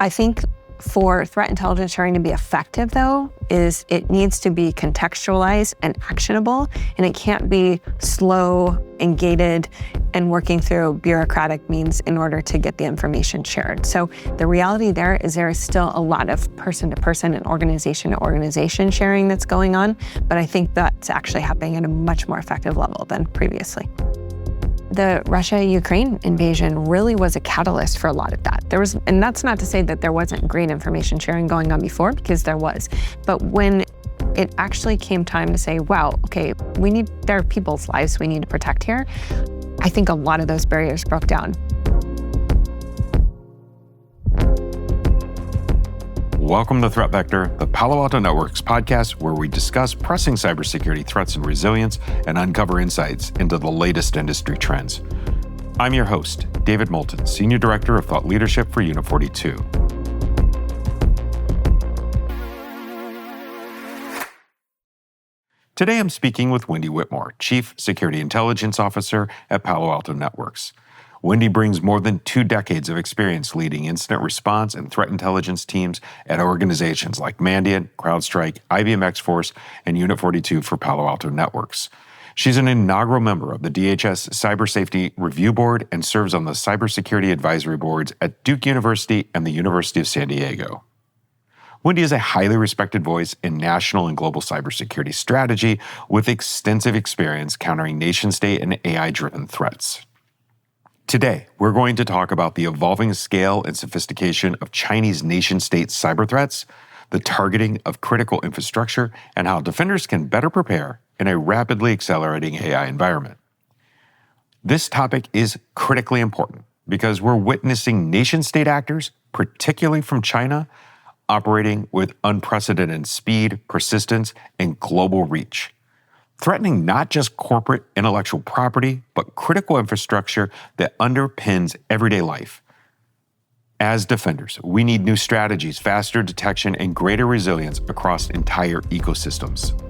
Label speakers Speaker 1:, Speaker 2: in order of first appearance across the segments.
Speaker 1: I think for threat intelligence sharing to be effective, though, is it needs to be contextualized and actionable, and it can't be slow and gated and working through bureaucratic means in order to get the information shared. So the reality there is still a lot of person-to-person and organization-to-organization sharing that's going on, but I think that's actually happening at a much more effective level than previously. The Russia-Ukraine invasion really was a catalyst for a lot of that. And that's not to say that there wasn't great information sharing going on before, because there was. But when it actually came time to say, wow, okay, there are people's lives we need to protect here, I think a lot of those barriers broke down.
Speaker 2: Welcome to Threat Vector, the Palo Alto Networks podcast where we discuss pressing cybersecurity threats and resilience and uncover insights into the latest industry trends. I'm your host, David Moulton, Senior Director of Thought Leadership for Unit 42. Today I'm speaking with Wendi Whitmore, Chief Security Intelligence Officer at Palo Alto Networks. Wendi brings more than 2 decades of experience leading incident response and threat intelligence teams at organizations like Mandiant, CrowdStrike, IBM X-Force, and Unit 42 for Palo Alto Networks. She's an inaugural member of the DHS Cyber Safety Review Board and serves on the Cybersecurity Advisory Boards at Duke University and the University of San Diego. Wendi is a highly respected voice in national and global cybersecurity strategy with extensive experience countering nation-state and AI-driven threats. Today, we're going to talk about the evolving scale and sophistication of Chinese nation-state cyber threats, the targeting of critical infrastructure, and how defenders can better prepare in a rapidly accelerating AI environment. This topic is critically important because we're witnessing nation-state actors, particularly from China, operating with unprecedented speed, persistence, and global reach, threatening not just corporate intellectual property, but critical infrastructure that underpins everyday life. As defenders, we need new strategies, faster detection, and greater resilience across entire ecosystems.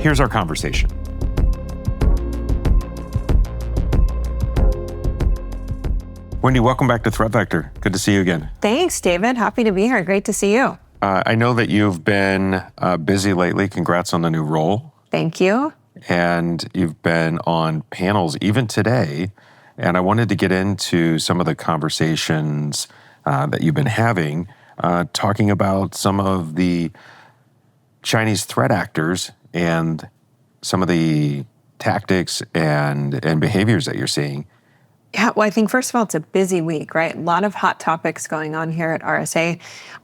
Speaker 2: Here's our conversation. Wendi, welcome back to Threat Vector. Good to see you again.
Speaker 1: Thanks, David. Happy to be here. Great to see you.
Speaker 2: I know that you've been busy lately. Congrats on the new role.
Speaker 1: Thank you.
Speaker 2: And you've been on panels even today. And I wanted to get into some of the conversations that you've been having, talking about some of the Chinese threat actors and some of the tactics and behaviors that you're seeing.
Speaker 1: Yeah, well, I think first of all, it's a busy week, right? A lot of hot topics going on here at RSA.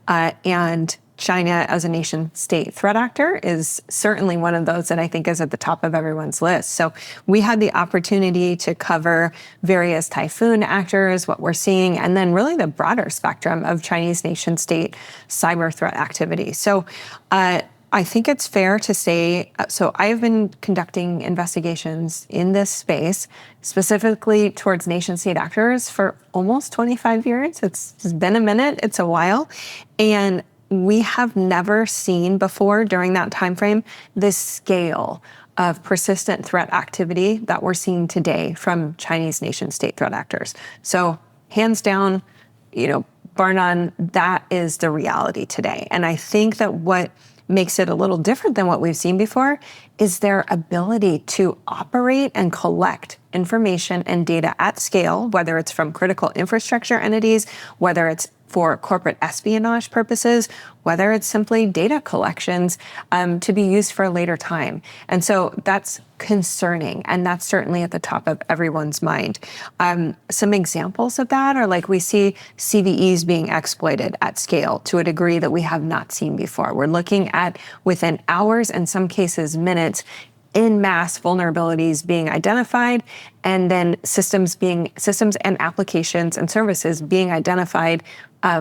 Speaker 1: And China as a nation-state threat actor is certainly one of those that I think is at the top of everyone's list. So we had the opportunity to cover various typhoon actors, what we're seeing, and then really the broader spectrum of Chinese nation-state cyber threat activity. So I think it's fair to say, so I've been conducting investigations in this space, specifically towards nation-state actors for almost 25 years. It's been a minute, it's a while. And we have never seen before during that time frame this scale of persistent threat activity that we're seeing today from Chinese nation-state threat actors. So hands down, bar none, that is the reality today. And I think that what makes it a little different than what we've seen before is their ability to operate and collect information and data at scale, whether it's from critical infrastructure entities, whether it's for corporate espionage purposes, whether it's simply data collections to be used for a later time. And so that's concerning, and that's certainly at the top of everyone's mind. Some examples of that are like we see CVEs being exploited at scale to a degree that we have not seen before. We're looking at within hours, in some cases minutes, in mass vulnerabilities being identified, and then systems and applications and services being identified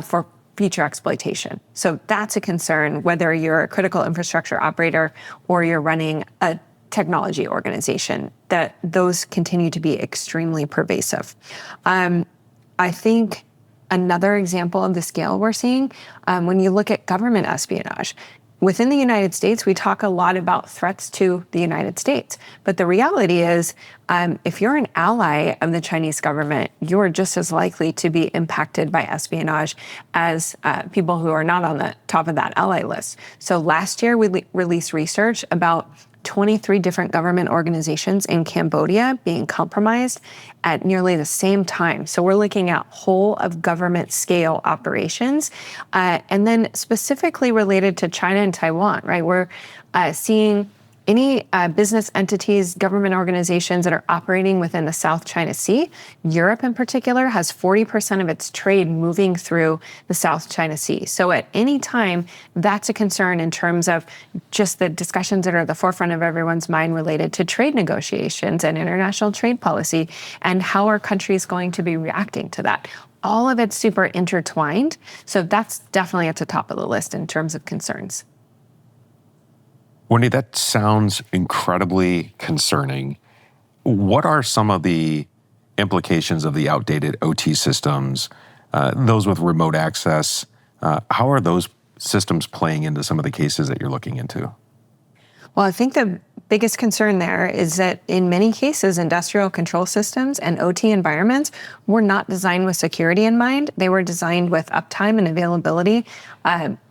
Speaker 1: for future exploitation. So that's a concern, whether you're a critical infrastructure operator or you're running a technology organization, that those continue to be extremely pervasive. I think another example of the scale we're seeing, when you look at government espionage, within the United States, we talk a lot about threats to the United States. But the reality is, if you're an ally of the Chinese government, you're just as likely to be impacted by espionage as people who are not on the top of that ally list. So last year, we released research about 23 different government organizations in Cambodia being compromised at nearly the same time. So we're looking at whole of government scale operations, and then specifically related to China and Taiwan, right? We're seeing any business entities, government organizations that are operating within the South China Sea. Europe in particular has 40% of its trade moving through the South China Sea. So at any time, that's a concern in terms of just the discussions that are at the forefront of everyone's mind related to trade negotiations and international trade policy, and how are countries going to be reacting to that. All of it's super intertwined. So that's definitely at the top of the list in terms of concerns.
Speaker 2: Wendi, that sounds incredibly concerning. What are some of the implications of the outdated OT systems, those with remote access? How are those systems playing into some of the cases that you're looking into?
Speaker 1: Well, I think the biggest concern there is that in many cases, industrial control systems and OT environments were not designed with security in mind. They were designed with uptime and availability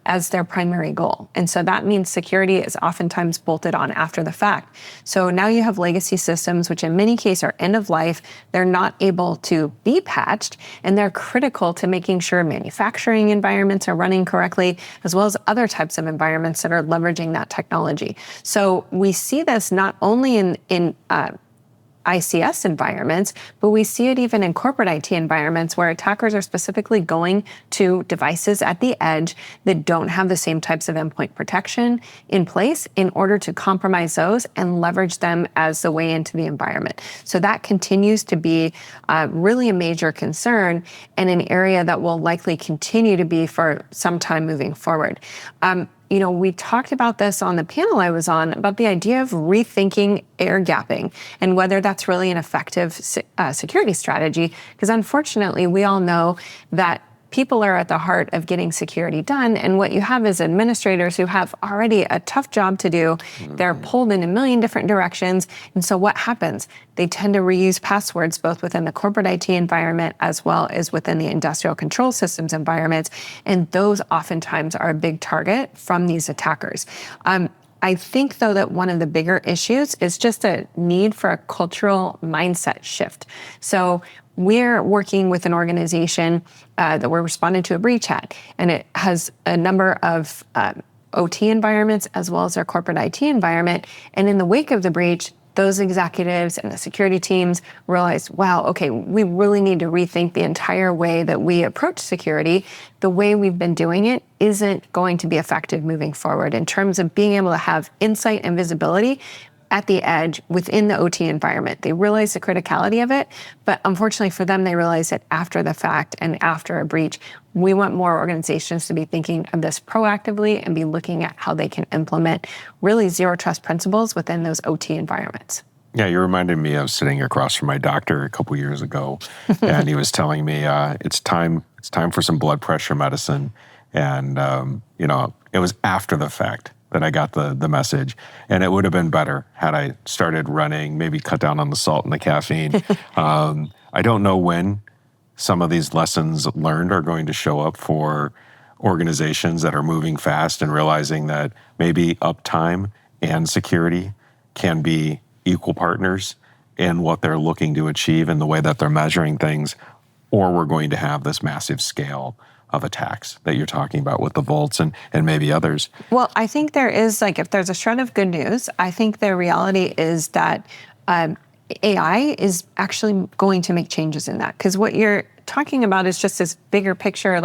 Speaker 1: as their primary goal. And so that means security is oftentimes bolted on after the fact. So now you have legacy systems, which in many cases are end of life. They're not able to be patched, and they're critical to making sure manufacturing environments are running correctly, as well as other types of environments that are leveraging that technology. So we see this not only in ICS environments, but we see it even in corporate IT environments where attackers are specifically going to devices at the edge that don't have the same types of endpoint protection in place in order to compromise those and leverage them as the way into the environment. So that continues to be really a major concern and an area that will likely continue to be for some time moving forward. We talked about this on the panel I was on about the idea of rethinking air gapping and whether that's really an effective security strategy, because unfortunately we all know that people are at the heart of getting security done, and what you have is administrators who have already a tough job to do. They're pulled in a million different directions, and so what happens? They tend to reuse passwords both within the corporate IT environment as well as within the industrial control systems environments, and those oftentimes are a big target from these attackers. I think, though, that one of the bigger issues is just a need for a cultural mindset shift. So we're working with an organization that we're responding to a breach at, and it has a number of OT environments as well as our corporate IT environment. And in the wake of the breach, those executives and the security teams realized, wow, okay, we really need to rethink the entire way that we approach security. The way we've been doing it isn't going to be effective moving forward in terms of being able to have insight and visibility at the edge within the OT environment. They realize the criticality of it, but unfortunately for them, they realize that after the fact and after a breach, we want more organizations to be thinking of this proactively and be looking at how they can implement really zero trust principles within those OT environments.
Speaker 2: Yeah, you reminded me of sitting across from my doctor a couple years ago, and he was telling me it's time for some blood pressure medicine, and it was after the fact that I got the message, and it would have been better had I started running, maybe cut down on the salt and the caffeine. I don't know when some of these lessons learned are going to show up for organizations that are moving fast and realizing that maybe uptime and security can be equal partners in what they're looking to achieve and the way that they're measuring things, or we're going to have this massive scale of attacks that you're talking about with the vaults and maybe others.
Speaker 1: Well, I think there is, if there's a shred of good news, I think the reality is that AI is actually going to make changes in that. Because what you're talking about is just this bigger picture,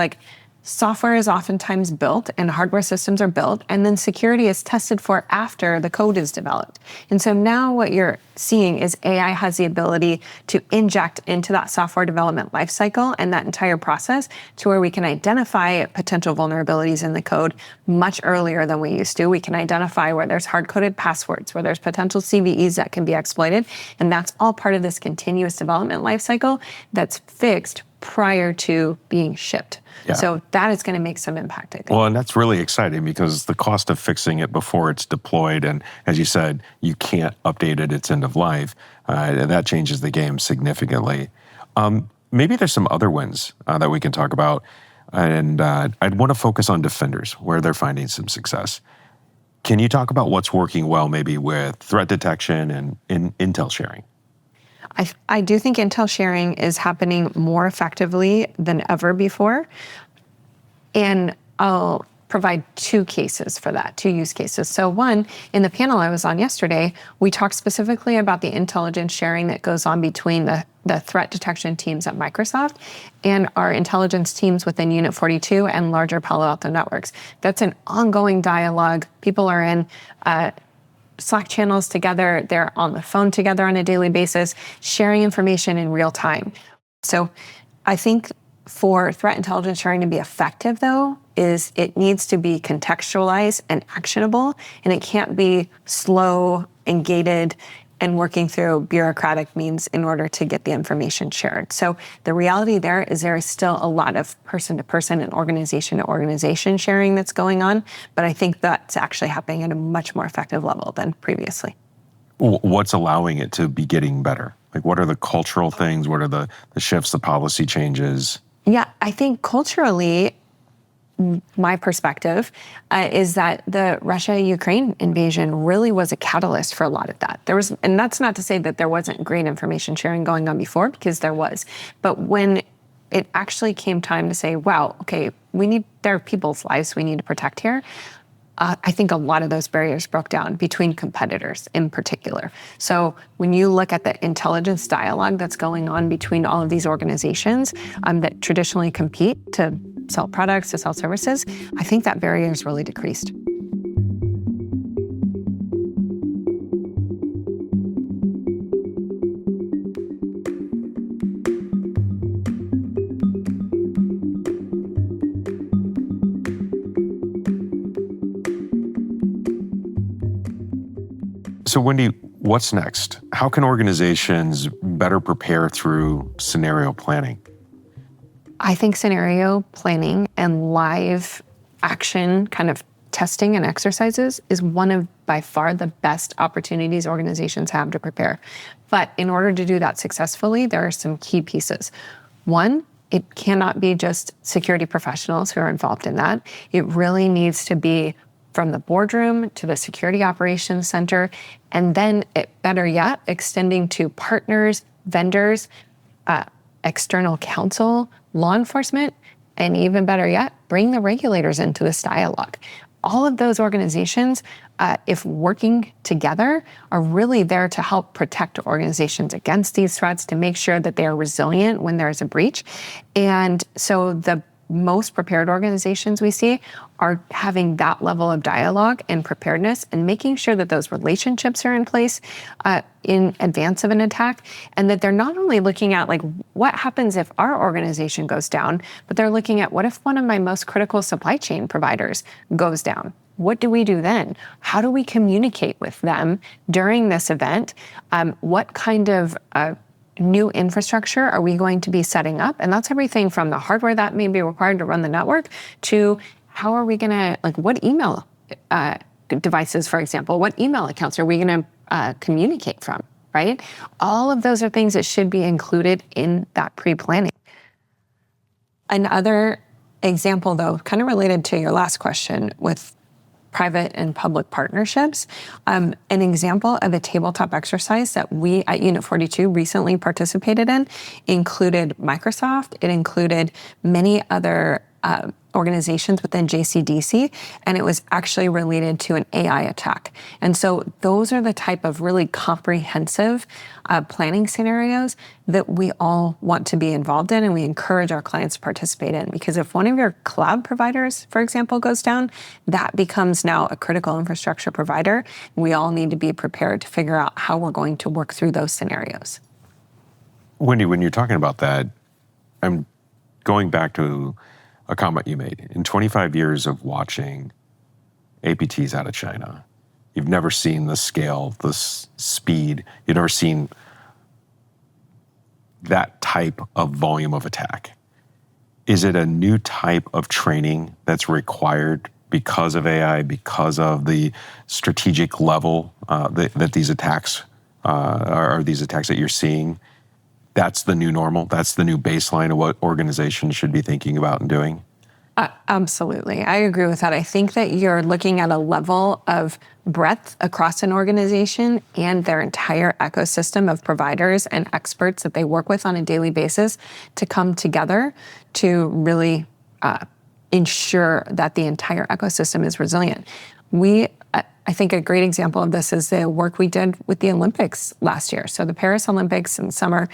Speaker 1: software is oftentimes built and hardware systems are built, and then security is tested for after the code is developed. And so now what you're seeing is AI has the ability to inject into that software development lifecycle and that entire process to where we can identify potential vulnerabilities in the code much earlier than we used to. We can identify where there's hard-coded passwords, where there's potential CVEs that can be exploited, and that's all part of this continuous development lifecycle that's fixed prior to being shipped.
Speaker 2: Yeah.
Speaker 1: So that is going to make some impact, I think.
Speaker 2: Well, and that's really exciting because the cost of fixing it before it's deployed, and as you said, you can't update it, it's end of life, and that changes the game significantly. Maybe there's some other wins that we can talk about, and I'd want to focus on defenders, where they're finding some success. Can you talk about what's working well maybe with threat detection and intel sharing?
Speaker 1: I do think intel sharing is happening more effectively than ever before. And I'll provide two cases for that, two use cases. So one, in the panel I was on yesterday, we talked specifically about the intelligence sharing that goes on between the threat detection teams at Microsoft and our intelligence teams within Unit 42 and larger Palo Alto Networks. That's an ongoing dialogue. People are in Slack channels together, they're on the phone together on a daily basis, sharing information in real time. So I think for threat intelligence sharing to be effective, though, is it needs to be contextualized and actionable, and it can't be slow and gated and working through bureaucratic means in order to get the information shared. So the reality there is still a lot of person-to-person and organization-to-organization sharing that's going on, but I think that's actually happening at a much more effective level than previously.
Speaker 2: What's allowing it to be getting better? Like, what are the cultural things? What are the shifts, the policy changes?
Speaker 1: Yeah, I think culturally, my perspective is that the Russia-Ukraine invasion really was a catalyst for a lot of that. And that's not to say that there wasn't great information sharing going on before, because there was. But when it actually came time to say, wow, okay, there are people's lives we need to protect here, I think a lot of those barriers broke down between competitors in particular. So when you look at the intelligence dialogue that's going on between all of these organizations that traditionally compete to sell products, to sell services, I think that barrier has really decreased.
Speaker 2: So Wendi, what's next? How can organizations better prepare through scenario planning?
Speaker 1: I think scenario planning and live action kind of testing and exercises is one of by far the best opportunities organizations have to prepare. But in order to do that successfully, there are some key pieces. One, it cannot be just security professionals who are involved in that. It really needs to be from the boardroom to the security operations center, and then better yet, extending to partners, vendors, external counsel, law enforcement, and even better yet, bring the regulators into this dialogue. All of those organizations, if working together, are really there to help protect organizations against these threats, to make sure that they are resilient when there is a breach. And so the most prepared organizations we see are having that level of dialogue and preparedness and making sure that those relationships are in place in advance of an attack, and that they're not only looking at like what happens if our organization goes down, but they're looking at what if one of my most critical supply chain providers goes down? What do we do then? How do we communicate with them during this event? What kind of new infrastructure are we going to be setting up? And that's everything from the hardware that may be required to run the network to how are we going to, like, what email devices, for example, what email accounts are we going to communicate from, right? All of those are things that should be included in that pre-planning. Another example, though, kind of related to your last question with private and public partnerships, an example of a tabletop exercise that we at Unit 42 recently participated in included Microsoft. It included many other organizations within JCDC, and it was actually related to an AI attack. And so those are the type of really comprehensive planning scenarios that we all want to be involved in, and we encourage our clients to participate in. Because if one of your cloud providers, for example, goes down, that becomes now a critical infrastructure provider. We all need to be prepared to figure out how we're going to work through those scenarios.
Speaker 2: Wendi, when you're talking about that, I'm going back to a comment you made. In 25 years of watching APTs out of China, you've never seen the scale, the speed, you've never seen that type type of volume of attack? Is it a new type of training that's required because of AI, because of the strategic level that these attacks are these attacks that you're seeing? That's the new normal. That's the new baseline of what organizations should be thinking about and doing.
Speaker 1: Absolutely. I agree with that. I think that you're looking at a level of breadth across an organization and their entire ecosystem of providers and experts that they work with on a daily basis to come together to really ensure that the entire ecosystem is resilient. I think a great example of this is the work we did with the Olympics last year. So the Paris Olympics in the summer,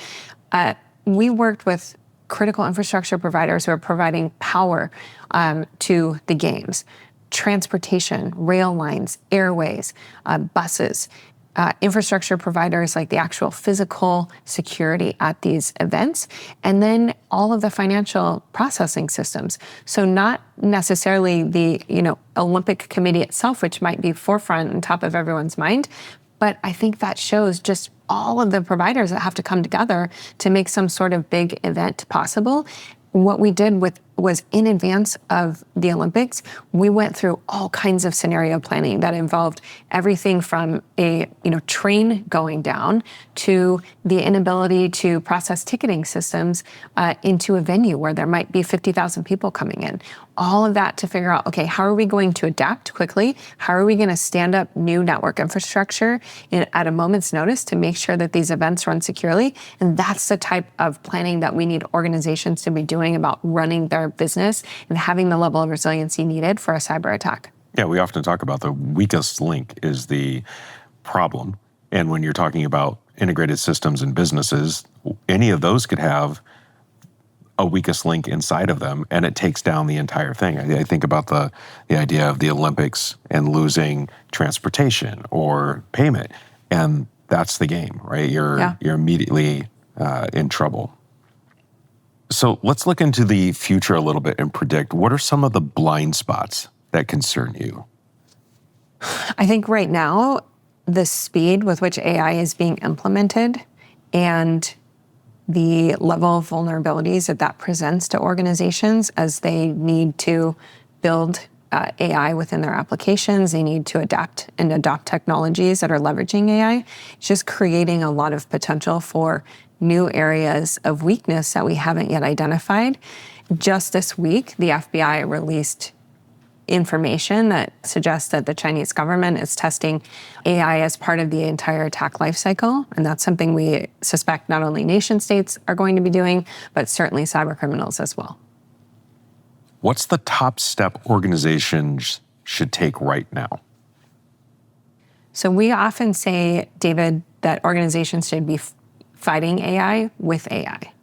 Speaker 1: we worked with critical infrastructure providers who are providing power to the games, transportation, rail lines, airways, buses, infrastructure providers like the actual physical security at these events, and then all of the financial processing systems. So not necessarily the Olympic Committee itself, which might be forefront and top of everyone's mind, but I think that shows just all of the providers that have to come together to make some sort of big event possible. What we did was in advance of the Olympics, we went through all kinds of scenario planning that involved everything from a train going down to the inability to process ticketing systems into a venue where there might be 50,000 people coming in. All of that to figure out, okay, how are we going to adapt quickly? How are we going to stand up new network infrastructure at a moment's notice to make sure that these events run securely? And that's the type of planning that we need organizations to be doing about running their business and having the level of resiliency needed for a cyber attack.
Speaker 2: Yeah, we often talk about the weakest link is the problem. And when you're talking about integrated systems and businesses, any of those could have a weakest link inside of them, and it takes down the entire thing. I think about the idea of the Olympics and losing transportation or payment, and that's the game, right? You're immediately in trouble. So let's look into the future a little bit and predict what are some of the blind spots that concern you?
Speaker 1: I think right now, the speed with which AI is being implemented and the level of vulnerabilities that presents to organizations as they need to build AI within their applications, they need to adapt and adopt technologies that are leveraging AI. It's just creating a lot of potential for new areas of weakness that we haven't yet identified. Just this week, the FBI released information that suggests that the Chinese government is testing AI as part of the entire attack lifecycle. And that's something we suspect not only nation states are going to be doing, but certainly cyber criminals as well.
Speaker 2: What's the top step organizations should take right now?
Speaker 1: So we often say, David, that organizations should be fighting AI with AI.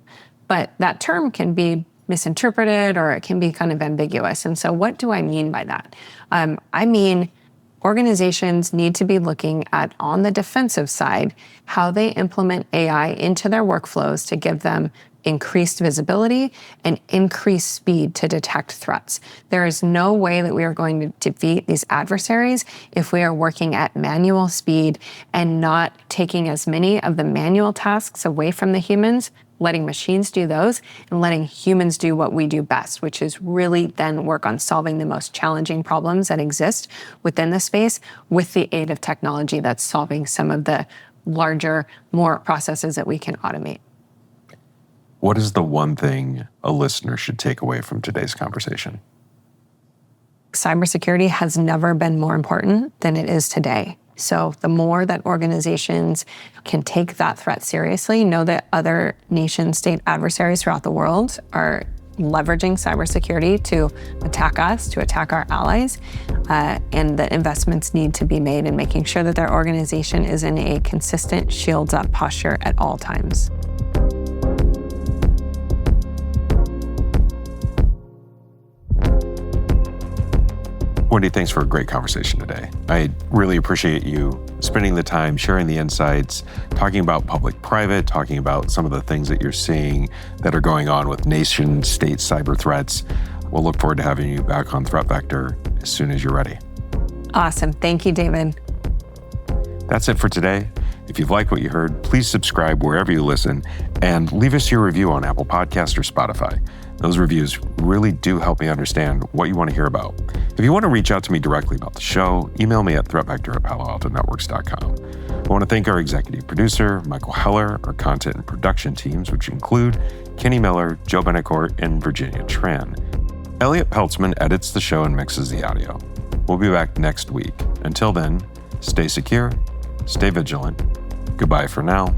Speaker 1: But that term can be misinterpreted or it can be kind of ambiguous. And so what do I mean by that? I mean, organizations need to be looking at, on the defensive side, how they implement AI into their workflows to give them increased visibility and increased speed to detect threats. There is no way that we are going to defeat these adversaries if we are working at manual speed and not taking as many of the manual tasks away from the humans, letting machines do those, and letting humans do what we do best, which is really then work on solving the most challenging problems that exist within the space with the aid of technology that's solving some of the larger, more processes that we can automate.
Speaker 2: What is the one thing a listener should take away from today's conversation?
Speaker 1: Cybersecurity has never been more important than it is today. So the more that organizations can take that threat seriously, know that other nation-state adversaries throughout the world are leveraging cybersecurity to attack us, to attack our allies, and that investments need to be made in making sure that their organization is in a consistent shields-up posture at all times.
Speaker 2: Wendi, thanks for a great conversation today. I really appreciate you spending the time, sharing the insights, talking about public-private, talking about some of the things that you're seeing that are going on with nation-state cyber threats. We'll look forward to having you back on Threat Vector as soon as you're ready.
Speaker 1: Awesome. Thank you, David.
Speaker 2: That's it for today. If you've liked what you heard, please subscribe wherever you listen and leave us your review on Apple Podcasts or Spotify. Those reviews really do help me understand what you want to hear about. If you want to reach out to me directly about the show, email me at threatvector@paloaltonetworks.com. I want to thank our executive producer, Michael Heller, our content and production teams, which include Kenny Miller, Joe Benacourt, and Virginia Tran. Elliot Peltzman edits the show and mixes the audio. We'll be back next week. Until then, stay secure, stay vigilant. Goodbye for now.